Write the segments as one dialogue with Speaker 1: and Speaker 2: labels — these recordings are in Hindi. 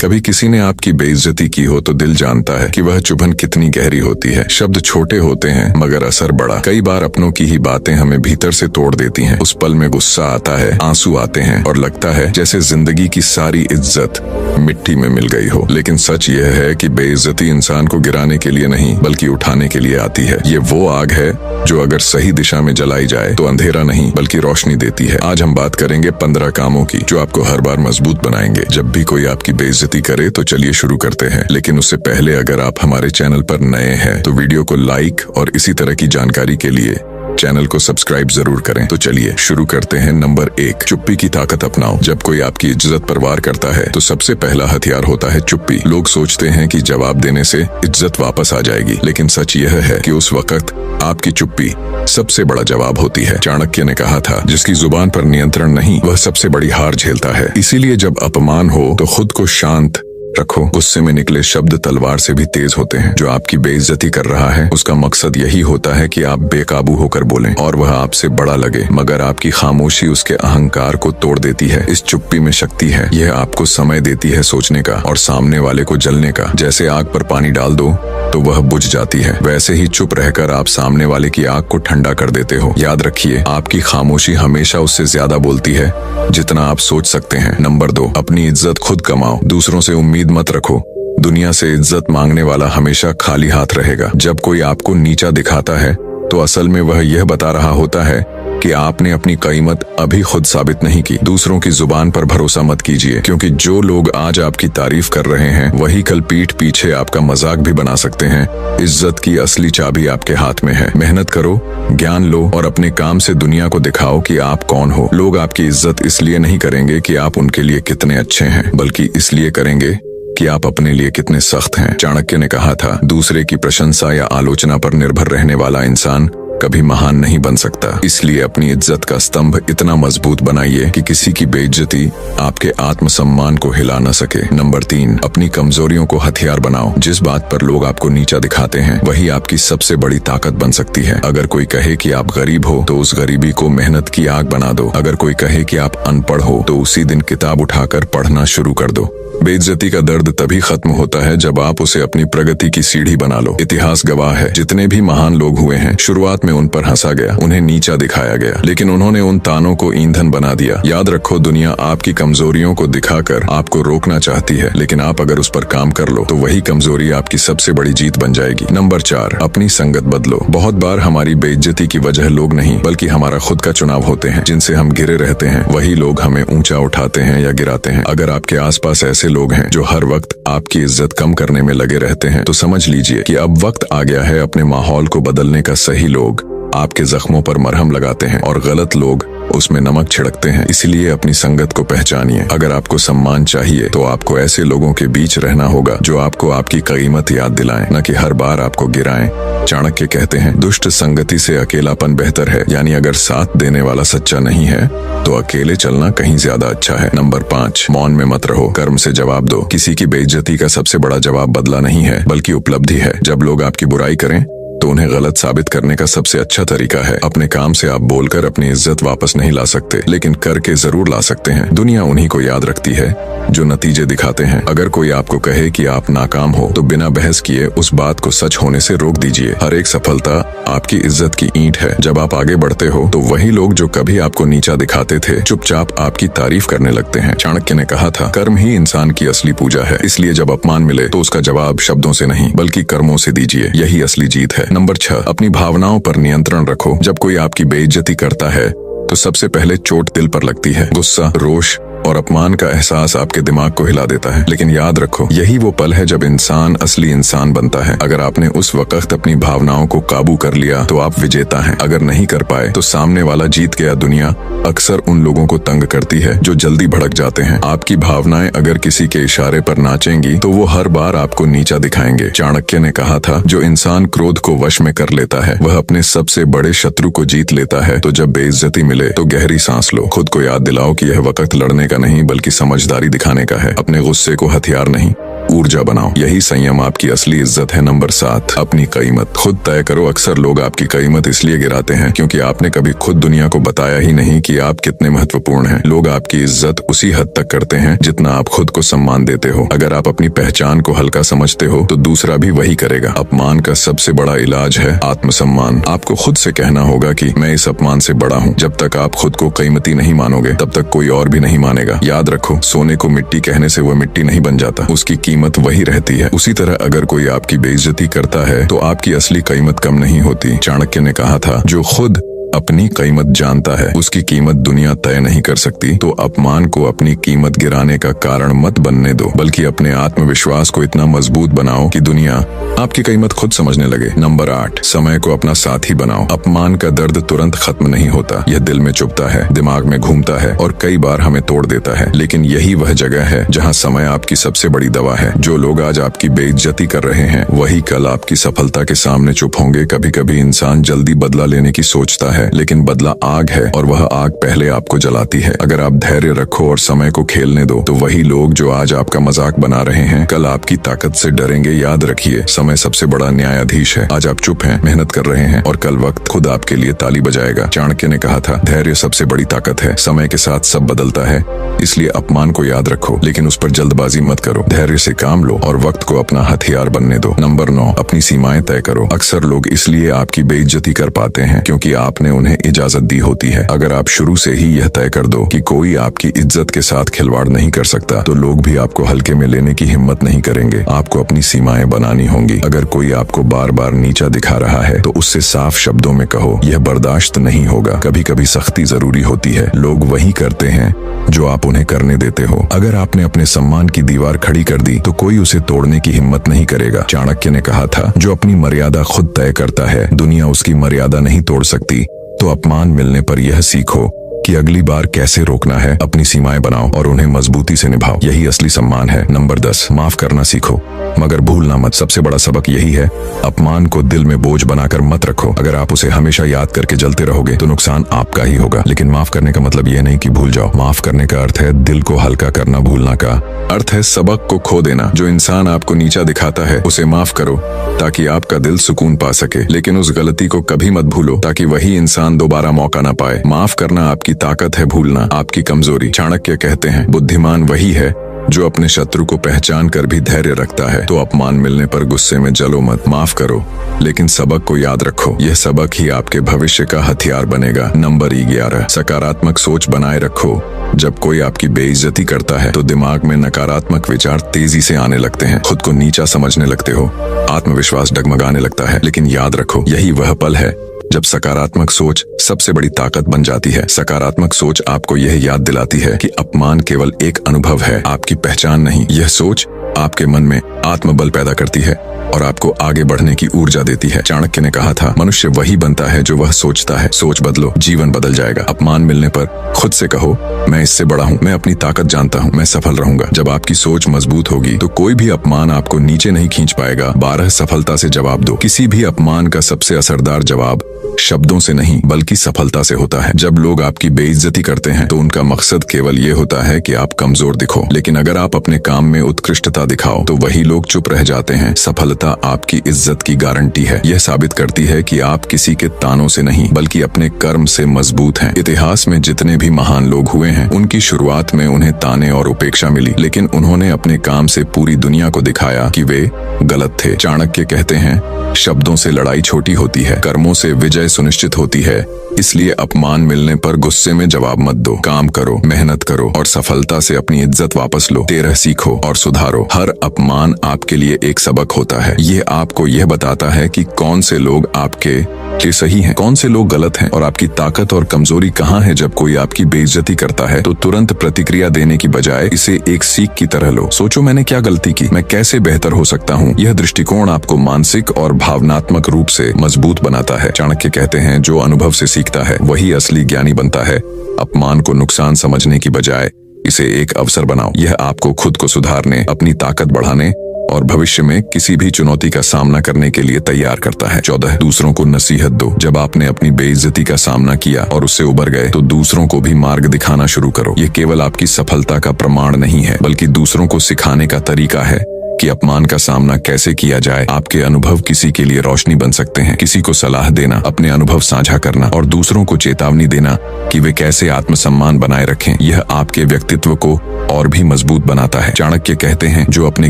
Speaker 1: कभी किसी ने आपकी बेइज्जती की हो तो दिल जानता है कि वह चुभन कितनी गहरी होती है। शब्द छोटे होते हैं मगर असर बड़ा। कई बार अपनों की ही बातें हमें भीतर से तोड़ देती हैं। उस पल में गुस्सा आता है, आंसू आते हैं और लगता है जैसे जिंदगी की सारी इज्जत मिट्टी में मिल गई हो। लेकिन सच यह है कि बेइज्जती इंसान को गिराने के लिए नहीं बल्कि उठाने के लिए आती है। ये वो आग है जो अगर सही दिशा में जलाई जाए तो अंधेरा नहीं बल्कि रोशनी देती है। आज हम बात करेंगे 15 कामों की जो आपको हर बार मजबूत बनाएंगे। जब भी कोई आपकी बेइज्जती करे तो चलिए शुरू करते हैं। लेकिन उससे पहले अगर आप हमारे चैनल पर नए हैं तो वीडियो को लाइक और इसी तरह की जानकारी के लिए चैनल को सब्सक्राइब जरूर करें। तो चलिए शुरू करते हैं। नंबर 1, चुप्पी की ताकत अपनाओ। जब कोई आपकी इज्जत पर वार करता है तो सबसे पहला हथियार होता है चुप्पी। लोग सोचते हैं कि जवाब देने से इज्जत वापस आ जाएगी, लेकिन सच यह है कि उस वक्त आपकी चुप्पी सबसे बड़ा जवाब होती है। चाणक्य ने कहा था, जिसकी जुबान पर नियंत्रण नहीं वह सबसे बड़ी हार झेलता है। इसीलिए जब अपमान हो तो खुद को शांत रखो। गुस्से में निकले शब्द तलवार से भी तेज होते हैं। जो आपकी बेइज्जती कर रहा है उसका मकसद यही होता है कि आप बेकाबू होकर बोलें और वह आपसे बड़ा लगे, मगर आपकी खामोशी उसके अहंकार को तोड़ देती है। इस चुप्पी में शक्ति है। यह आपको समय देती है सोचने का और सामने वाले को जलने का। जैसे आग पर पानी डाल दो तो वह बुझ जाती है, वैसे ही चुप रहकर आप सामने वाले की आग को ठंडा कर देते हो। याद रखिए, आपकी खामोशी हमेशा उससे ज्यादा बोलती है जितना आप सोच सकते हैं। नंबर 2, अपनी इज्जत खुद कमाओ। दूसरों से उम्मीद मत रखो। दुनिया से इज्जत मांगने वाला हमेशा खाली हाथ रहेगा। जब कोई आपको नीचा दिखाता है तो असल में वह यह बता रहा होता है कि आपने अपनी कीमत अभी खुद साबित नहीं की। दूसरों की जुबान पर भरोसा मत कीजिए, क्योंकि जो लोग आज आपकी तारीफ कर रहे हैं वही कल पीठ पीछे आपका मजाक भी बना सकते हैं। इज्जत की असली चाबी आपके हाथ में है। मेहनत करो, ज्ञान लो और अपने काम से दुनिया को दिखाओ कि आप कौन हो। लोग आपकी इज्जत इसलिए नहीं करेंगे कि आप उनके लिए कितने अच्छे हैं, बल्कि इसलिए करेंगे कि आप अपने लिए कितने सख्त हैं। चाणक्य ने कहा था, दूसरे की प्रशंसा या आलोचना पर निर्भर रहने वाला इंसान कभी महान नहीं बन सकता। इसलिए अपनी इज्जत का स्तंभ इतना मजबूत बनाइए कि किसी की बेइज्जती आपके आत्मसम्मान को हिला न सके। नंबर 3, अपनी कमजोरियों को हथियार बनाओ। जिस बात पर लोग आपको नीचा दिखाते हैं वही आपकी सबसे बड़ी ताकत बन सकती है। अगर कोई कहे कि आप गरीब हो तो उस गरीबी को मेहनत की आग बना दो। अगर कोई कहे कि आप अनपढ़ हो तो उसी दिन किताब उठाकर पढ़ना शुरू कर दो। बेइज्जती का दर्द तभी खत्म होता है जब आप उसे अपनी प्रगति की सीढ़ी बना लो। इतिहास गवाह है, जितने भी महान लोग हुए हैं शुरुआत में उन पर हंसा गया, उन्हें नीचा दिखाया गया, लेकिन उन्होंने उन तानों को ईंधन बना दिया। याद रखो, दुनिया आपकी कमजोरियों को दिखाकर आपको रोकना चाहती है, लेकिन आप अगर उस पर काम कर लो तो वही कमजोरी आपकी सबसे बड़ी जीत बन जाएगी। नंबर 4, अपनी संगत बदलो। बहुत बार हमारी बेइज्जती की वजह लोग नहीं बल्कि हमारा खुद का चुनाव होते हैं। जिनसे हम घिरे रहते हैं वही लोग हमें ऊंचा उठाते हैं या गिराते हैं। अगर आपके आसपास ऐसे लोग हैं जो हर वक्त आपकी इज्जत कम करने में लगे रहते हैं तो समझ लीजिए कि अब वक्त आ गया है अपने माहौल को बदलने का। सही लोग आपके जख्मों पर मरहम लगाते हैं और गलत लोग उसमें नमक छिड़कते हैं। इसलिए अपनी संगत को पहचानिए। अगर आपको सम्मान चाहिए तो आपको ऐसे लोगों के बीच रहना होगा जो आपको आपकी कीमत याद दिलाएं, न कि हर बार आपको गिराएं। चाणक्य कहते हैं, दुष्ट संगति से अकेलापन बेहतर है। यानी अगर साथ देने वाला सच्चा नहीं है तो अकेले चलना कहीं ज्यादा अच्छा है। नंबर 5, मौन में मत रहो, कर्म से जवाब दो। किसी की बेइज्जती का सबसे बड़ा जवाब बदला नहीं है बल्कि उपलब्धि है। जब लोग आपकी बुराई करें तो उन्हें गलत साबित करने का सबसे अच्छा तरीका है। अपने काम से आप बोलकर अपनी इज्जत वापस नहीं ला सकते, लेकिन करके जरूर ला सकते हैं। दुनिया उन्हीं को याद रखती है जो नतीजे दिखाते हैं। अगर कोई आपको कहे कि आप नाकाम हो तो बिना बहस किए उस बात को सच होने से रोक दीजिए। हर एक सफलता आपकी इज्जत की ईंट है। जब आप आगे बढ़ते हो तो वही लोग जो कभी आपको नीचा दिखाते थे चुपचाप आपकी तारीफ करने लगते हैं। चाणक्य ने कहा था, कर्म ही इंसान की असली पूजा है। इसलिए जब अपमान मिले तो उसका जवाब शब्दों से नहीं बल्कि कर्मों से दीजिए। यही असली जीत है। नंबर 6, अपनी भावनाओं पर नियंत्रण रखो। जब कोई आपकी बेइज्जती करता है तो सबसे पहले चोट दिल पर लगती है। गुस्सा, रोष और अपमान का एहसास आपके दिमाग को हिला देता है, लेकिन याद रखो यही वो पल है जब इंसान असली इंसान बनता है। अगर आपने उस वक्त अपनी भावनाओं को काबू कर लिया तो आप विजेता हैं। अगर नहीं कर पाए तो सामने वाला जीत गया। दुनिया अक्सर उन लोगों को तंग करती है जो जल्दी भड़क जाते हैं। आपकी भावनाएं अगर किसी के इशारे पर नाचेंगी तो वो हर बार आपको नीचा दिखाएंगे। चाणक्य ने कहा था, जो इंसान क्रोध को वश में कर लेता है वह अपने सबसे बड़े शत्रु को जीत लेता है। तो जब बेइज्जती मिले तो गहरी सांस लो। खुद को याद दिलाओ कि यह वक्त लड़ने का नहीं बल्कि समझदारी दिखाने का है। अपने गुस्से को हथियार नहीं ऊर्जा बनाओ। यही संयम आपकी असली इज्जत है। नंबर 7, अपनी कीमत खुद तय करो। अक्सर लोग आपकी कीमत इसलिए गिराते हैं क्योंकि आपने कभी खुद दुनिया को बताया ही नहीं कि आप कितने महत्वपूर्ण हैं। लोग आपकी इज्जत उसी हद तक करते हैं जितना आप खुद को सम्मान देते हो। अगर आप अपनी पहचान को हल्का समझते हो तो दूसरा भी वही करेगा। अपमान का सबसे बड़ा इलाज है आत्मसम्मान। आपको खुद से कहना होगा कि मैं इस अपमान से बड़ा हूँ। जब तक आप खुद को कीमती नहीं मानोगे तब तक कोई और भी नहीं मानेगा। याद रखो, सोने को मिट्टी कहने से वो मिट्टी नहीं बन जाता, उसकी कीमत वही रहती है। उसी तरह अगर कोई आपकी बेइज्जती करता है तो आपकी असली कीमत कम नहीं होती। चाणक्य ने कहा था, जो खुद अपनी कीमत जानता है उसकी कीमत दुनिया तय नहीं कर सकती। तो अपमान को अपनी कीमत गिराने का कारण मत बनने दो, बल्कि अपने आत्मविश्वास को इतना मजबूत बनाओ कि दुनिया आपकी कीमत खुद समझने लगे। नंबर 8, समय को अपना साथी बनाओ। अपमान का दर्द तुरंत खत्म नहीं होता। यह दिल में चुभता है, दिमाग में घूमता है और कई बार हमें तोड़ देता है। लेकिन यही वह जगह है जहाँ समय आपकी सबसे बड़ी दवा है। जो लोग आज आपकी बेइज्जती कर रहे हैं वही कल आपकी सफलता के सामने चुप होंगे। कभी कभी इंसान जल्दी बदला लेने की सोचता है, लेकिन बदला आग है और वह आग पहले आपको जलाती है। अगर आप धैर्य रखो और समय को खेलने दो तो वही लोग जो आज आपका मजाक बना रहे हैं कल आपकी ताकत से डरेंगे। याद रखिए, समय सबसे बड़ा न्यायाधीश है। आज आप चुप हैं, मेहनत कर रहे हैं और कल वक्त खुद आपके लिए ताली बजाएगा। चाणक्य ने कहा था, धैर्य सबसे बड़ी ताकत है। समय के साथ सब बदलता है, इसलिए अपमान को याद रखो लेकिन उस पर जल्दबाजी मत करो। धैर्य से काम लो और वक्त को अपना हथियार बनने दो। नंबर 9, अपनी सीमाएं तय करो। अक्सर लोग इसलिए आपकी बेइज्जती कर पाते हैं क्योंकि आपने उन्हें इजाजत दी होती है। अगर आप शुरू से ही यह तय कर दो कि कोई आपकी इज्जत के साथ खिलवाड़ नहीं कर सकता तो लोग भी आपको हल्के में लेने की हिम्मत नहीं करेंगे। आपको अपनी सीमाएं बनानी होंगी। अगर कोई आपको बार बार नीचा दिखा रहा है तो उससे साफ शब्दों में कहो, यह बर्दाश्त नहीं होगा। कभी कभी सख्ती जरूरी होती है। लोग वही करते हैं जो आप उन्हें करने देते हो। अगर आपने अपने सम्मान की दीवार खड़ी कर दी तो कोई उसे तोड़ने की हिम्मत नहीं करेगा। चाणक्य ने कहा था, जो अपनी मर्यादा खुद तय करता है दुनिया उसकी मर्यादा नहीं तोड़ सकती। तो अपमान मिलने पर यह सीखो कि अगली बार कैसे रोकना है। अपनी सीमाएं बनाओ और उन्हें मजबूती से निभाओ। यही असली सम्मान है। नंबर 10, माफ करना सीखो मगर भूलना मत। सबसे बड़ा सबक यही है, अपमान को दिल में बोझ बनाकर मत रखो। अगर आप उसे हमेशा याद करके जलते रहोगे तो नुकसान आपका ही होगा। लेकिन माफ करने का मतलब यह नहीं कि भूल जाओ। माफ करने का अर्थ है दिल को हल्का करना। भूलना का अर्थ है सबक को खो देना। जो इंसान आपको नीचा दिखाता है उसे माफ करो ताकि आपका दिल सुकून पा सके, लेकिन उस गलती को कभी मत भूलो ताकि वही इंसान दोबारा मौका ना पाए। माफ करना आपकी ताकत है, भूलना आपकी कमजोरी। चाणक्य कहते हैं, बुद्धिमान वही है जो अपने शत्रु को पहचान कर भी धैर्य रखता है। तो अपमान मिलने पर गुस्से में जलो मत, माफ करो लेकिन सबक को याद रखो। यह सबक ही आपके भविष्य का हथियार बनेगा। नंबर 11, सकारात्मक सोच बनाए रखो। जब कोई आपकी बेइज्जती करता है तो दिमाग में नकारात्मक विचार तेजी से आने लगते हैं। खुद को नीचा समझने लगते हो, आत्मविश्वास डगमगाने लगता है। लेकिन याद रखो, यही वह पल है जब सकारात्मक सोच सबसे बड़ी ताकत बन जाती है। सकारात्मक सोच आपको यह याद दिलाती है कि अपमान केवल एक अनुभव है, आपकी पहचान नहीं। यह सोच आपके मन में आत्मबल पैदा करती है और आपको आगे बढ़ने की ऊर्जा देती है। चाणक्य ने कहा था, मनुष्य वही बनता है जो वह सोचता है। सोच बदलो, जीवन बदल जाएगा। अपमान मिलने पर खुद से कहो, मैं इससे बड़ा हूँ, मैं अपनी ताकत जानता हूँ, मैं सफल रहूंगा। जब आपकी सोच मजबूत होगी तो कोई भी अपमान आपको नीचे नहीं खींच पाएगा। 12 सफलता से जवाब दो। किसी भी अपमान का सबसे असरदार जवाब शब्दों से नहीं बल्कि सफलता से होता है। जब लोग आपकी बेइज्जती करते हैं तो उनका मकसद केवल ये होता है कि आप कमजोर दिखो, लेकिन अगर आप अपने काम में उत्कृष्टता दिखाओ तो वही लोग चुप रह जाते हैं। सफलता आपकी इज्जत की गारंटी है। यह साबित करती है कि आप किसी के तानों से नहीं बल्कि अपने कर्म से मजबूत हैं। इतिहास में जितने भी महान लोग हुए हैं उनकी शुरुआत में उन्हें ताने और उपेक्षा मिली, लेकिन उन्होंने अपने काम से पूरी दुनिया को दिखाया कि वे गलत थे। चाणक्य कहते हैं, शब्दों से लड़ाई छोटी होती है, कर्मों से विजय सुनिश्चित होती है। इसलिए अपमान मिलने पर गुस्से में जवाब मत दो। काम करो, मेहनत करो और सफलता से अपनी इज्जत वापस लो। 13 सीखो और सुधारो। हर अपमान आपके लिए एक सबक होता है। ये आपको यह बताता है कि कौन से लोग आपके लिए सही हैं, कौन से लोग गलत हैं और आपकी ताकत और कमजोरी कहाँ है। जब कोई आपकी बेइज्जती करता है तो तुरंत प्रतिक्रिया देने की बजाय इसे एक सीख की तरह लो। सोचो, मैंने क्या गलती की, मैं कैसे बेहतर हो सकता हूँ। यह दृष्टिकोण आपको मानसिक और भावनात्मक रूप से मजबूत बनाता है। चाणक्य कहते हैं, जो अनुभव से सीखता है वही असली ज्ञानी बनता है। अपमान को नुकसान समझने की बजाय इसे एक अवसर बनाओ। यह आपको खुद को सुधारने, अपनी ताकत बढ़ाने और भविष्य में किसी भी चुनौती का सामना करने के लिए तैयार करता है। 14, दूसरों को नसीहत दो। जब आपने अपनी बेइज्जती का सामना किया और उससे उबर गए तो दूसरों को भी मार्ग दिखाना शुरू करो। ये केवल आपकी सफलता का प्रमाण नहीं है बल्कि दूसरों को सिखाने का तरीका है कि अपमान का सामना कैसे किया जाए। आपके अनुभव किसी के लिए रोशनी बन सकते हैं। किसी को सलाह देना, अपने अनुभव साझा करना और दूसरों को चेतावनी देना कि वे कैसे आत्मसम्मान बनाए रखें, यह आपके व्यक्तित्व को और भी मजबूत बनाता है। चाणक्य कहते हैं, जो अपने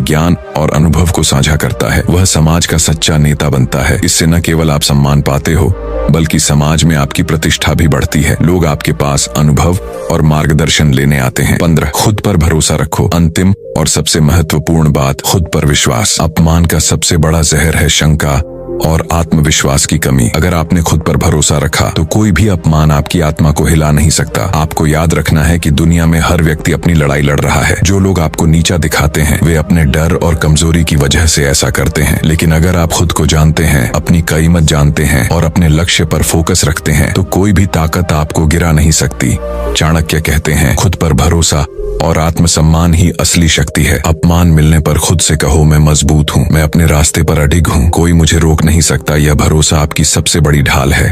Speaker 1: ज्ञान और अनुभव को साझा करता है वह समाज का सच्चा नेता बनता है। इससे न केवल आप सम्मान पाते हो बल्कि समाज में आपकी प्रतिष्ठा भी बढ़ती है। लोग आपके पास अनुभव और मार्गदर्शन लेने आते हैं। 15, खुद पर भरोसा रखो। अंतिम और सबसे महत्वपूर्ण बात, खुद पर विश्वास। अपमान का सबसे बड़ा जहर है शंका और आत्मविश्वास की कमी। अगर आपने खुद पर भरोसा रखा तो कोई भी अपमान आपकी आत्मा को हिला नहीं सकता। आपको याद रखना है कि दुनिया में हर व्यक्ति अपनी लड़ाई लड़ रहा है। जो लोग आपको नीचा दिखाते हैं वे अपने डर और कमजोरी की वजह से ऐसा करते हैं, लेकिन अगर आप खुद को जानते हैं, अपनी कीमत जानते हैं और अपने लक्ष्य पर फोकस रखते हैं तो कोई भी ताकत आपको गिरा नहीं सकती। चाणक्य कहते हैं, खुद पर भरोसा और आत्मसम्मान ही असली शक्ति है। अपमान मिलने पर खुद से कहो, मैं मजबूत हूँ, मैं अपने रास्ते पर अडिग हूँ, कोई मुझे रोक नहीं सकता। यह भरोसा आपकी सबसे बड़ी ढाल है।